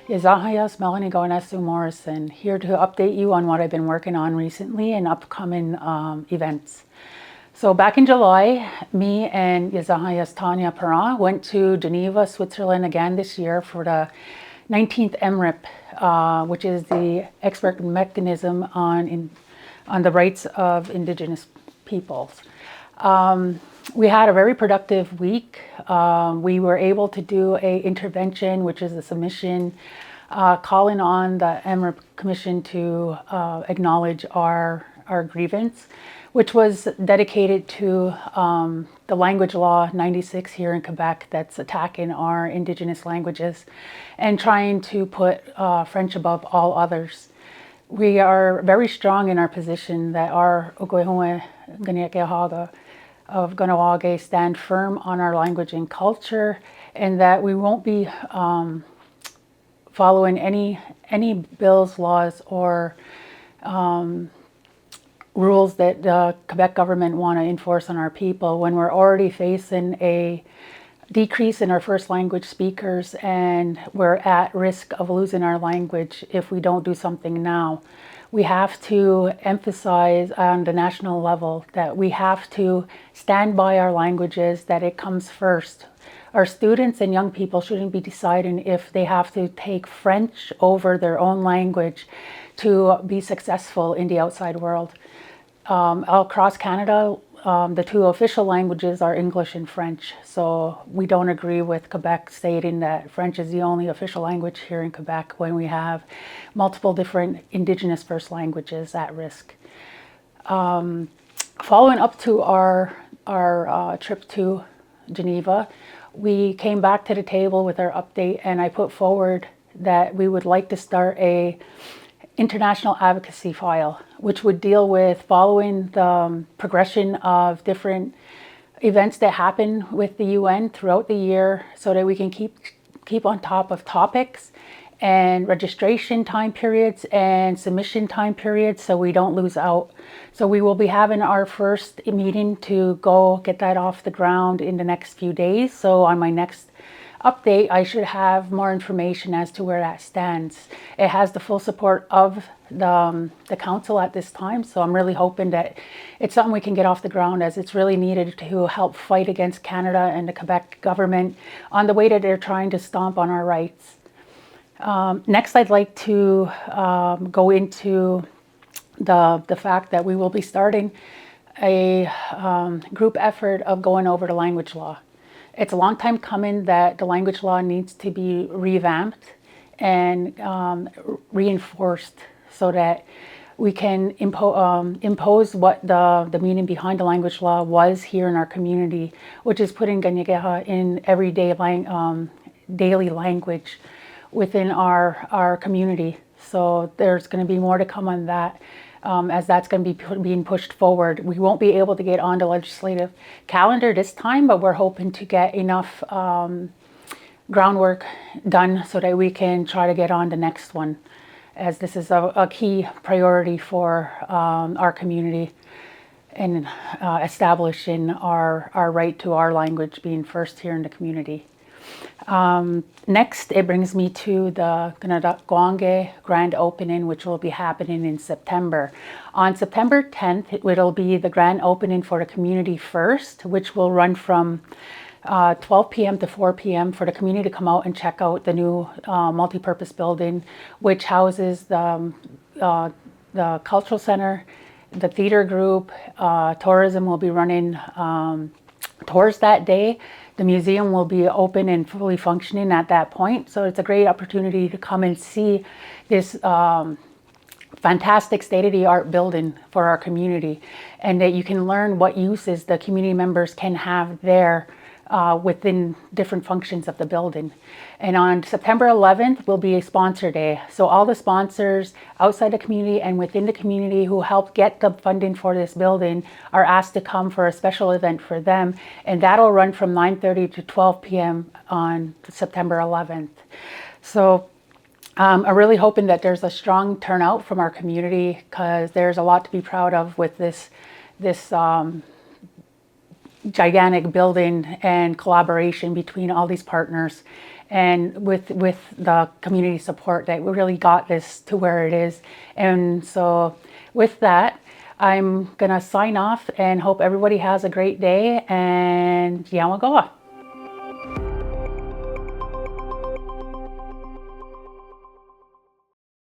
Ietsénhaienhs Melanie Morrison, here to update you on what I've been working on recently and upcoming events. So back in July, me and Ietsénhaienhs Tanya Perrin went to Geneva, Switzerland again this year for the 19th MRIP, which is the expert mechanism on the rights of Indigenous peoples. We had a very productive week. We were able to do an intervention, which is a submission, calling on the MRIP Commission to acknowledge our grievance, which was dedicated to the language law 96 here in Quebec that's attacking our Indigenous languages and trying to put French above all others. We are very strong in our position that our of Kanawake stand firm on our language and culture, and that we won't be following any bills, laws, or rules that the Quebec government want to enforce on our people when we're already facing a decrease in our first language speakers and we're at risk of losing our language if we don't do something now. We have to emphasize on the national level that we have to stand by our languages, that it comes first. Our students and young people shouldn't be deciding if they have to take French over their own language to be successful in the outside world. Across Canada, the two official languages are English and French, so we don't agree with Quebec stating that French is the only official language here in Quebec when we have multiple different Indigenous first languages at risk. Following up to our trip to Geneva, we came back to the table with our update, and I put forward that we would like to start a international advocacy file, which would deal with following the progression of different events that happen with the UN throughout the year so that we can keep on top of topics and registration time periods and submission time periods so we don't lose out. So we will be having our first meeting to go get that off the ground in the next few days. So on my next update, I should have more information as to where that stands. It has the full support of the council at this time, so I'm really hoping that it's something we can get off the ground, as it's really needed to help fight against Canada and the Quebec government on the way that they're trying to stomp on our rights. Next, I'd like to go into the fact that we will be starting a group effort of going over the language law. It's a long time coming that the language law needs to be revamped and reinforced so that we can impose what the meaning behind the language law was here in our community, which is putting Kanyakeha in everyday daily language within our community. So there's going to be more to come on that. As that's going to be being pushed forward. We won't be able to get on the legislative calendar this time, but we're hoping to get enough groundwork done so that we can try to get on the next one, as this is a key priority for our community and establishing our right to our language being first here in the community. Next, it brings me to the Kanatahkwèn grand opening, which will be happening in September. On September 10th, it'll be the grand opening for the Community First, which will run from 12 p.m. to 4 p.m. for the community to come out and check out the new multi-purpose building, which houses the cultural center, the theater group. Tourism will be running tours that day. The museum will be open and fully functioning at that point. So it's a great opportunity to come and see this fantastic state-of-the-art building for our community, and that you can learn what uses the community members can have there within different functions of the building. And on September 11th will be a sponsor day. So all the sponsors outside the community and within the community who helped get the funding for this building are asked to come for a special event for them. And that'll run from 9:30 to 12 p.m. on September 11th. So I'm really hoping that there's a strong turnout from our community, because there's a lot to be proud of with this gigantic building and collaboration between all these partners, and with the community support that we really got this to where it is. And so with that, I'm gonna sign off and hope everybody has a great day, and Yamagoa.